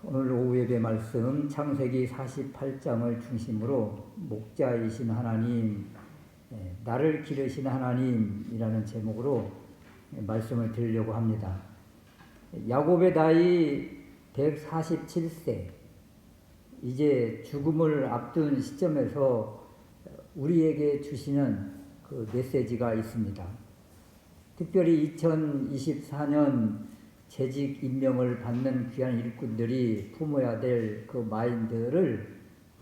오늘 오후 예배 말씀 창세기 48장을 중심으로 목자이신 하나님, 나를 기르신 하나님이라는 제목으로 말씀을 드리려고 합니다. 야곱의 나이 147세, 이제 죽음을 앞둔 시점에서 우리에게 주시는 그 메시지가 있습니다. 특별히 2024년 재직 임명을 받는 귀한 일꾼들이 품어야 될 그 마인드를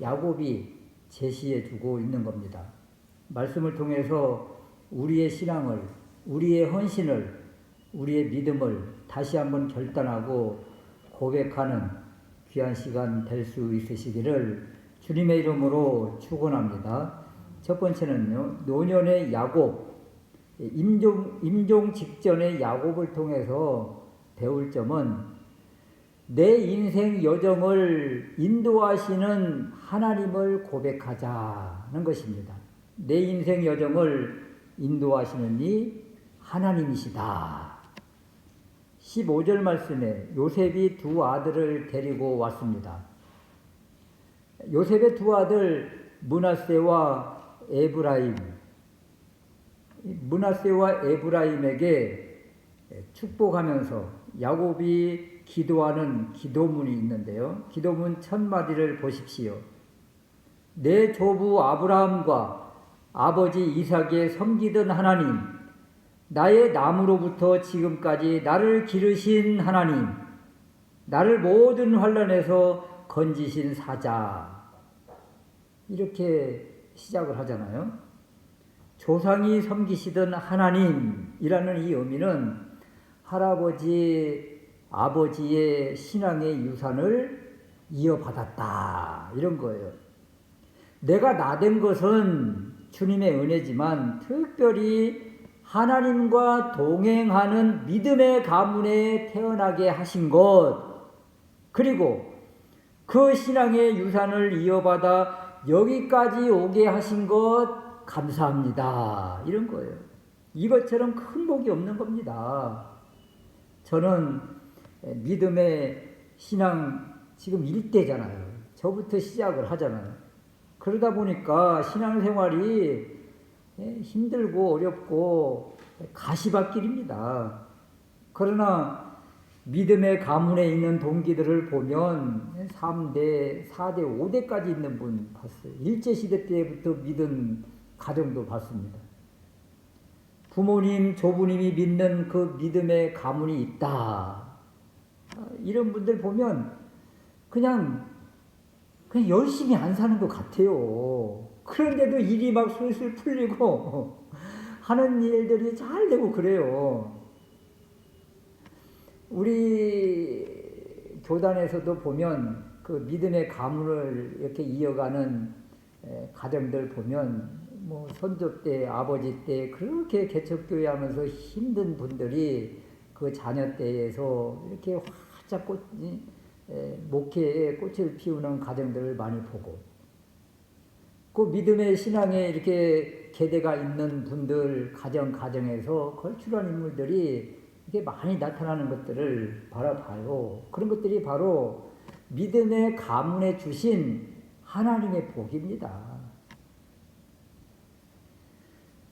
야곱이 제시해 주고 있는 겁니다. 말씀을 통해서 우리의 신앙을, 우리의 헌신을, 우리의 믿음을 다시 한번 결단하고 고백하는 귀한 시간 될 수 있으시기를 주님의 이름으로 축원합니다. 첫 번째는요, 노년의 야곱, 임종 직전의 야곱을 통해서 배울 점은 내 인생 여정을 인도하시는 하나님을 고백하자는 것입니다. 내 인생 여정을 인도하시는 이 하나님이시다. 15절 말씀에 요셉이 두 아들을 데리고 왔습니다. 요셉의 두 아들 므낫세와 에브라임, 므낫세와 에브라임에게 축복하면서 야곱이 기도하는 기도문이 있는데요. 기도문 첫 마디를 보십시오. 내 조부 아브라함과 아버지 이삭의 섬기던 하나님, 나의 남으로부터 지금까지 나를 기르신 하나님, 나를 모든 환난에서 건지신 사자. 이렇게 시작을 하잖아요. 조상이 섬기시던 하나님이라는 이 의미는 할아버지, 아버지의 신앙의 유산을 이어받았다, 이런 거예요. 내가 나된 것은 주님의 은혜지만 특별히 하나님과 동행하는 믿음의 가문에 태어나게 하신 것, 그리고 그 신앙의 유산을 이어받아 여기까지 오게 하신 것 감사합니다, 이런 거예요. 이것처럼 큰 복이 없는 겁니다. 저는 믿음의 신앙 지금 1대잖아요. 저부터 시작을 하잖아요. 그러다 보니까 신앙생활이 힘들고 어렵고 가시밭길입니다. 그러나 믿음의 가문에 있는 동기들을 보면 3대, 4대, 5대까지 있는 분 봤어요. 일제시대 때부터 믿은 가정도 봤습니다. 부모님, 조부님이 믿는 그 믿음의 가문이 있다. 이런 분들 보면 그냥 열심히 안 사는 것 같아요. 그런데도 일이 막 술술 풀리고 하는 일들이 잘 되고 그래요. 우리 교단에서도 보면 그 믿음의 가문을 이렇게 이어가는 가정들 보면 뭐 선조 때, 아버지 때 그렇게 개척교회 하면서 힘든 분들이 그 자녀 때에서 이렇게 활짝 목회에 꽃을 피우는 가정들을 많이 보고, 그 믿음의 신앙에 이렇게 계대가 있는 분들 가정에서 걸출한 인물들이 이렇게 많이 나타나는 것들을 바라봐요. 그런 것들이 바로 믿음의 가문에 주신 하나님의 복입니다.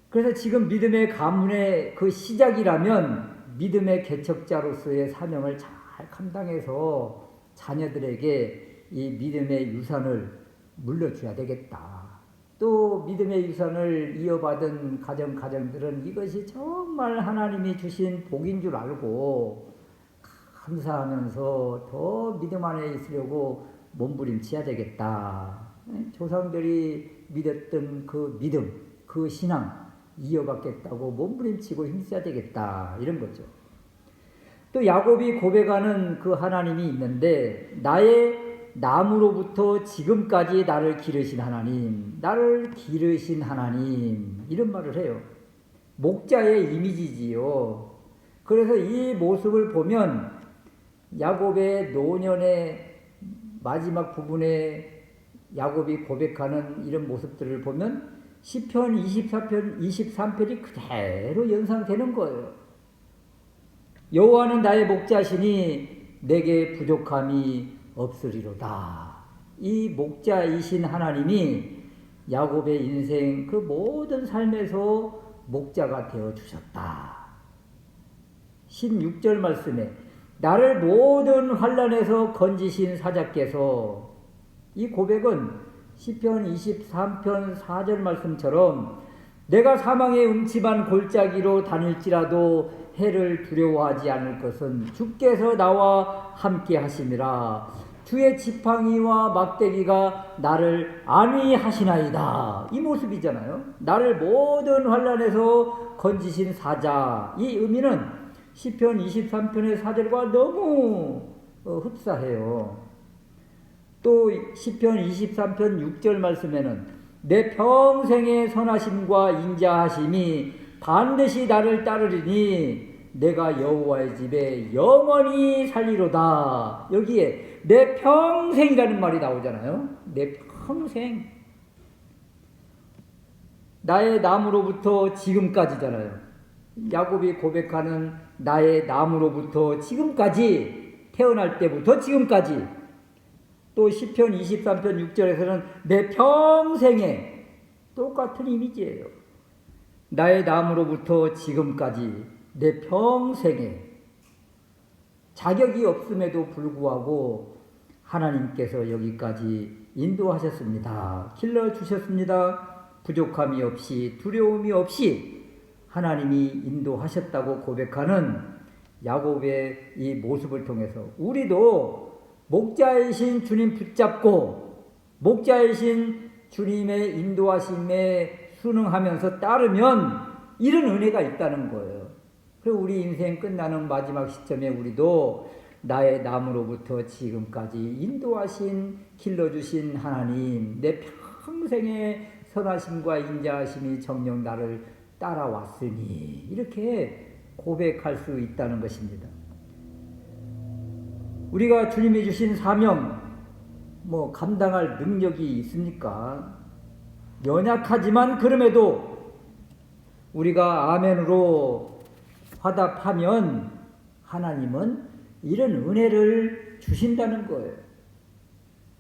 그래서 지금 믿음의 가문의 그 시작이라면 믿음의 개척자로서의 사명을 잘 감당해서 자녀들에게 이 믿음의 유산을 물려줘야 되겠다. 또 믿음의 유산을 이어받은 가정들은 이것이 정말 하나님이 주신 복인 줄 알고 감사하면서 더 믿음 안에 있으려고 몸부림쳐야 되겠다. 조상들이 믿었던 그 믿음, 그 신앙 이어받겠다고 몸부림치고 힘써야 되겠다, 이런 거죠. 또 야곱이 고백하는 그 하나님이 있는데, 나의 남으로부터 지금까지 나를 기르신 하나님, 나를 기르신 하나님, 이런 말을 해요. 목자의 이미지지요. 그래서 이 모습을 보면 야곱의 노년의 마지막 부분에 야곱이 고백하는 이런 모습들을 보면 시편 24편, 23편이 그대로 연상되는 거예요. 여호와는 나의 목자시니 내게 부족함이 없으리로다. 이 목자이신 하나님이 야곱의 인생 그 모든 삶에서 목자가 되어 주셨다. 16절 말씀에 나를 모든 환난에서 건지신 사자께서, 이 고백은 시편 23편 4절 말씀처럼 내가 사망의 음침한 골짜기로 다닐지라도 해를 두려워하지 않을 것은 주께서 나와 함께 하심이라. 주의 지팡이와 막대기가 나를 안위하시나이다. 이 모습이잖아요. 나를 모든 환난에서 건지신 사자. 이 의미는 시편 23편의 4절과 너무 흡사해요. 또 시편 23편 6절 말씀에는 내 평생의 선하심과 인자하심이 반드시 나를 따르리니 내가 여호와의 집에 영원히 살리로다. 여기에 내 평생이라는 말이 나오잖아요. 내 평생. 나의 남으로부터 지금까지잖아요. 야곱이 고백하는 나의 남으로부터 지금까지, 태어날 때부터 지금까지. 또 시편 23편 6절에서는 내 평생에, 똑같은 이미지예요. 나의 남으로부터 지금까지, 내 평생에. 자격이 없음에도 불구하고 하나님께서 여기까지 인도하셨습니다. 길러주셨습니다. 부족함이 없이, 두려움이 없이 하나님이 인도하셨다고 고백하는 야곱의 이 모습을 통해서 우리도 목자이신 주님 붙잡고 목자이신 주님의 인도하심에 순응하면서 따르면 이런 은혜가 있다는 거예요. 그리고 우리 인생 끝나는 마지막 시점에 우리도 나의 남으로부터 지금까지 인도하신, 길러주신 하나님, 내 평생의 선하심과 인자하심이 정녕 나를 따라왔으니, 이렇게 고백할 수 있다는 것입니다. 우리가 주님이 주신 사명, 감당할 능력이 있습니까? 연약하지만 그럼에도 우리가 아멘으로 화답하면 하나님은 이런 은혜를 주신다는 거예요.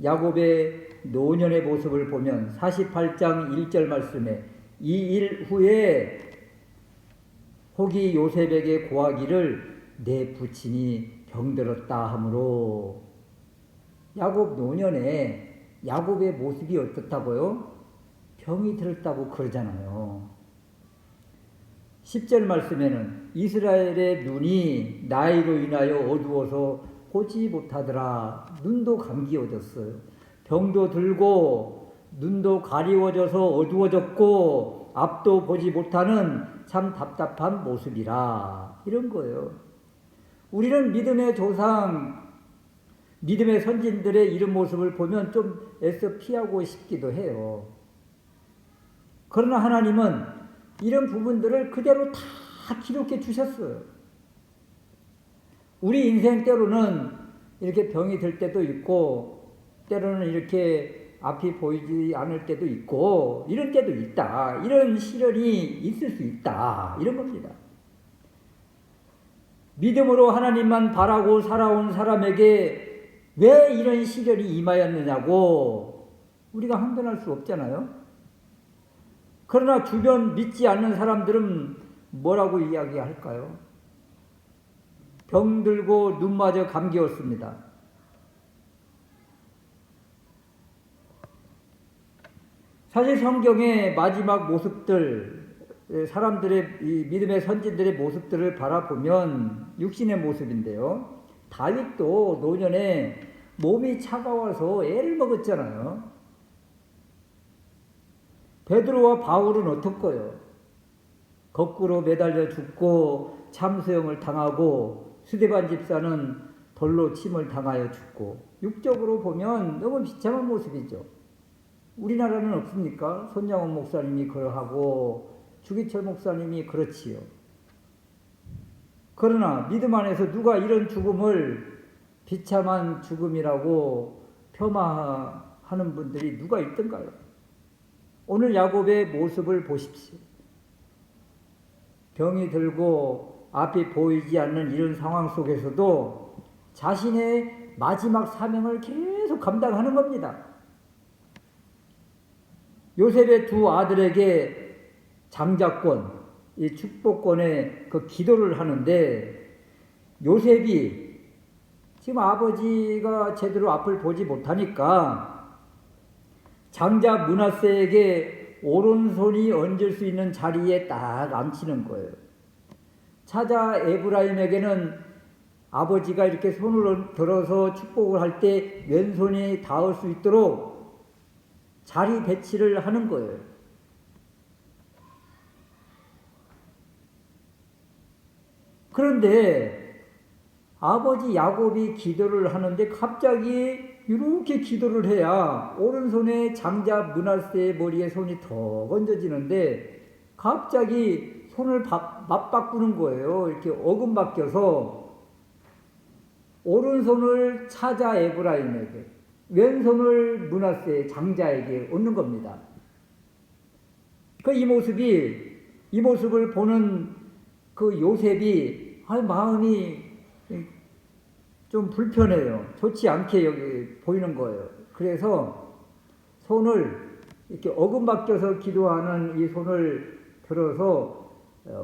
야곱의 노년의 모습을 보면 48장 1절 말씀에 이 일 후에 혹이 요셉에게 고하기를 내 부친이 병들었다 하므로, 야곱 노년에 야곱의 모습이 어떻다고요? 병이 들었다고 그러잖아요. 10절 말씀에는 이스라엘의 눈이 나이로 인하여 어두워서 보지 못하더라. 눈도 감기어졌어요. 병도 들고 눈도 가리워져서 어두워졌고 앞도 보지 못하는 참 답답한 모습이라. 이런 거예요. 우리는 믿음의 조상, 믿음의 선진들의 이런 모습을 보면 좀 애써 피하고 싶기도 해요. 그러나 하나님은 이런 부분들을 그대로 다 기록해 주셨어요. 우리 인생 때로는 이렇게 병이 들 때도 있고, 때로는 이렇게 앞이 보이지 않을 때도 있고, 이런 때도 있다. 이런 시련이 있을 수 있다. 이런 겁니다. 믿음으로 하나님만 바라고 살아온 사람에게 왜 이런 시련이 임하였느냐고 우리가 항변할 수 없잖아요. 그러나 주변 믿지 않는 사람들은 뭐라고 이야기할까요? 병들고 눈마저 감기었습니다. 사실 성경의 마지막 모습들, 사람들의 이 믿음의 선진들의 모습들을 바라보면 육신의 모습인데요. 다윗도 노년에 몸이 차가워서 애를 먹었잖아요. 베드로와 바울은 어떻고요? 거꾸로 매달려 죽고 참수형을 당하고 스데반 집사는 돌로 침을 당하여 죽고, 육적으로 보면 너무 비참한 모습이죠. 우리나라는 없습니까? 손양원 목사님이 그러하고 주기철 목사님이 그렇지요. 그러나 믿음 안에서 누가 이런 죽음을 비참한 죽음이라고 폄하하는 분들이 누가 있던가요? 오늘 야곱의 모습을 보십시오. 병이 들고 앞이 보이지 않는 이런 상황 속에서도 자신의 마지막 사명을 계속 감당하는 겁니다. 요셉의 두 아들에게 장자권, 이 축복권의 그 기도를 하는데 요셉이 지금 아버지가 제대로 앞을 보지 못하니까 장자 므낫세에게 오른손이 얹을 수 있는 자리에 딱 앉히는 거예요. 차자 에브라임에게는 아버지가 이렇게 손을 들어서 축복을 할 때 왼손이 닿을 수 있도록 자리 배치를 하는 거예요. 그런데 아버지 야곱이 기도를 하는데 갑자기 이렇게 기도를 해야 오른손에 장자 므낫세의 머리에 손이 더 얹어지는데 갑자기 손을 맞바꾸는 거예요. 이렇게 어금바뀌어서 오른손을 차자 에브라임에게, 왼손을 므낫세 장자에게 얹는 겁니다. 이 모습을 보는 그 요셉이 마음이 좀 불편해요. 좋지 않게 여기 보이는 거예요. 그래서 손을 이렇게 어금바뀌어서 기도하는 이 손을 들어서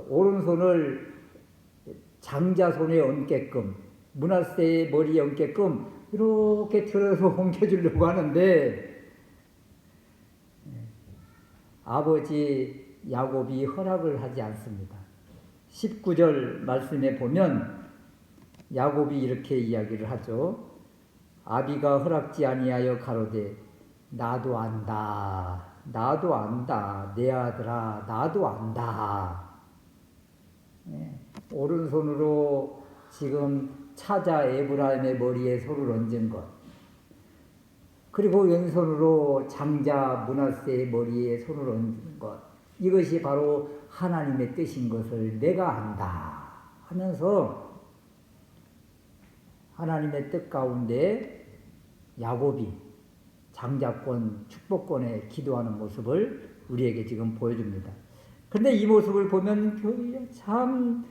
오른손을 장자 손에 얹게끔, 므낫세의 머리에 얹게끔 이렇게 들어서 옮겨주려고 하는데 아버지 야곱이 허락을 하지 않습니다. 19절 말씀에 보면 야곱이 이렇게 이야기를 하죠. 아비가 허락지 아니하여 가로되 나도 안다, 나도 안다, 내 아들아 나도 안다. 오른손으로 지금 차자 에브라임의 머리에 손을 얹은 것, 그리고 왼손으로 장자 므낫세의 머리에 손을 얹은 것, 이것이 바로 하나님의 뜻인 것을 내가 안다 하면서 하나님의 뜻 가운데 야곱이 장자권, 축복권에 기도하는 모습을 우리에게 지금 보여줍니다. 그런데 이 모습을 보면 참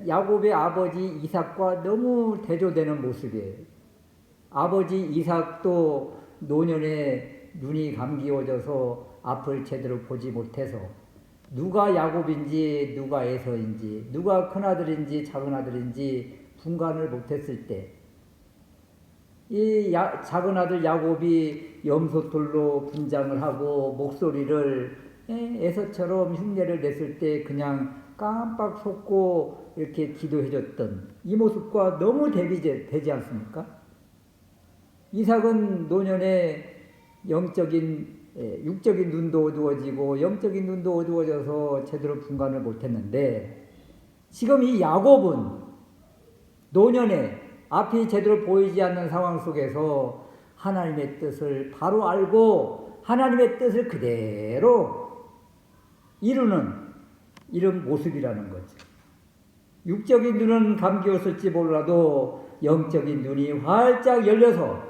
야곱의 아버지 이삭과 너무 대조되는 모습이에요. 아버지 이삭도 노년에 눈이 감기워져서 앞을 제대로 보지 못해서 누가 야곱인지 누가 에서인지 누가 큰아들인지 작은아들인지 분간을 못했을 때 이 작은아들 야곱이 염소털로 분장을 하고 목소리를 에서처럼 흉내를 냈을 때 그냥 깜빡 속고 이렇게 기도해줬던 이 모습과 너무 대비되지 않습니까? 이삭은 노년에 육적인 눈도 어두워지고 영적인 눈도 어두워져서 제대로 분간을 못했는데 지금 이 야곱은 노년에 앞이 제대로 보이지 않는 상황 속에서 하나님의 뜻을 바로 알고 하나님의 뜻을 그대로 이런 모습이라는 거죠. 육적인 눈은 감기었을지 몰라도 영적인 눈이 활짝 열려서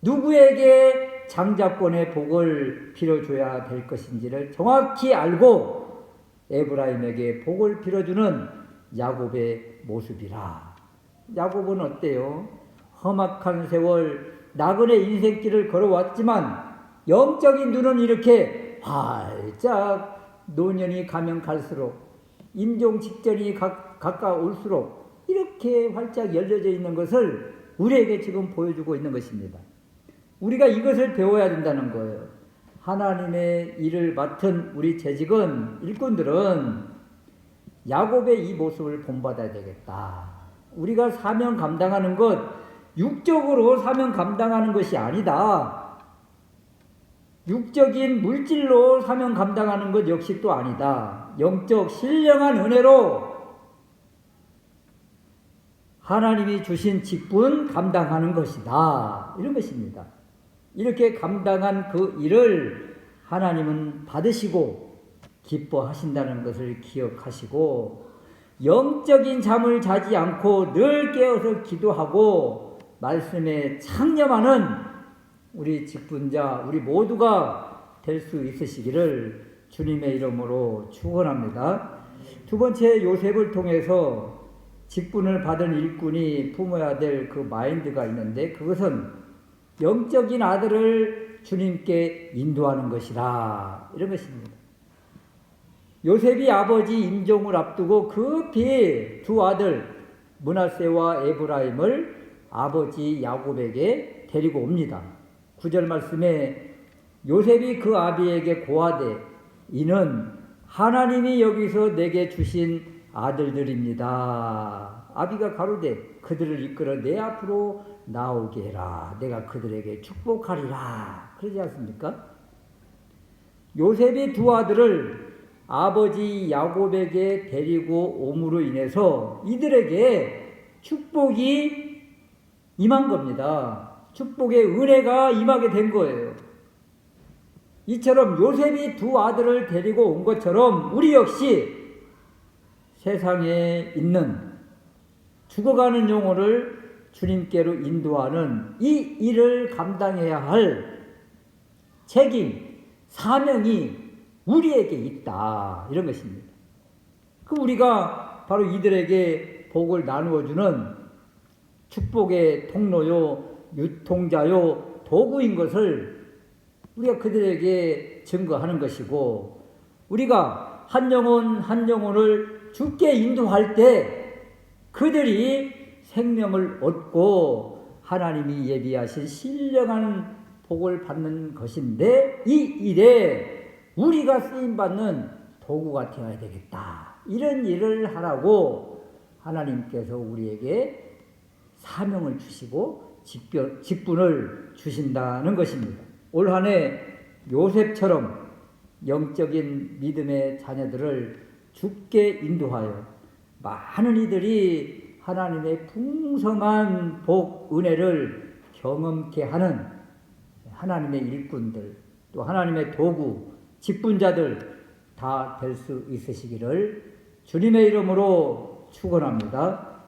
누구에게 장자권의 복을 빌어줘야 될 것인지를 정확히 알고 에브라임에게 복을 빌어주는 야곱의 모습이라. 야곱은 어때요? 험악한 세월 나그네 인생길을 걸어왔지만 영적인 눈은 이렇게 활짝 노년이 가면 갈수록 임종 직전이 가까울수록 이렇게 활짝 열려져 있는 것을 우리에게 지금 보여주고 있는 것입니다. 우리가 이것을 배워야 된다는 거예요. 하나님의 일을 맡은 우리 재직은 일꾼들은 야곱의 이 모습을 본받아야 되겠다. 우리가 사명 감당하는 것, 육적으로 사명 감당하는 것이 아니다. 육적인 물질로 사명 감당하는 것 역시 또 아니다. 영적 신령한 은혜로 하나님이 주신 직분 감당하는 것이다. 이런 것입니다. 이렇게 감당한 그 일을 하나님은 받으시고 기뻐하신다는 것을 기억하시고 영적인 잠을 자지 않고 늘 깨어서 기도하고 말씀에 창념하는 우리 직분자, 우리 모두가 될 수 있으시기를 주님의 이름으로 축원합니다. 두 번째, 요셉을 통해서 직분을 받은 일꾼이 품어야 될 그 마인드가 있는데 그것은 영적인 아들을 주님께 인도하는 것이라 이런 것입니다. 요셉이 아버지 임종을 앞두고 급히 두 아들 므낫세와 에브라임을 아버지 야곱에게 데리고 옵니다. 9절 말씀에 요셉이 그 아비에게 고하되 이는 하나님이 여기서 내게 주신 아들들입니다. 아비가 가로되 그들을 이끌어 내 앞으로 나오게 해라. 내가 그들에게 축복하리라. 그러지 않습니까? 요셉이 두 아들을 아버지 야곱에게 데리고 옴으로 인해서 이들에게 축복이 임한 겁니다. 축복의 은혜가 임하게 된 거예요. 이처럼 요셉이 두 아들을 데리고 온 것처럼 우리 역시 세상에 있는 죽어가는 영혼을 주님께로 인도하는 이 일을 감당해야 할 책임, 사명이 우리에게 있다. 이런 것입니다. 그 우리가 바로 이들에게 복을 나누어주는 축복의 통로요, 유통자요, 도구인 것을 우리가 그들에게 증거하는 것이고, 우리가 한 영혼 한 영혼을 주께 인도할 때 그들이 생명을 얻고 하나님이 예비하신 신령한 복을 받는 것인데 이 일에 우리가 쓰임받는 도구가 되어야 되겠다. 이런 일을 하라고 하나님께서 우리에게 사명을 주시고 직분을 주신다는 것입니다. 올 한 해 요셉처럼 영적인 믿음의 자녀들을 주께 인도하여 많은 이들이 하나님의 풍성한 복, 은혜를 경험케 하는 하나님의 일꾼들, 또 하나님의 도구, 직분자들 다 될 수 있으시기를 주님의 이름으로 축원합니다.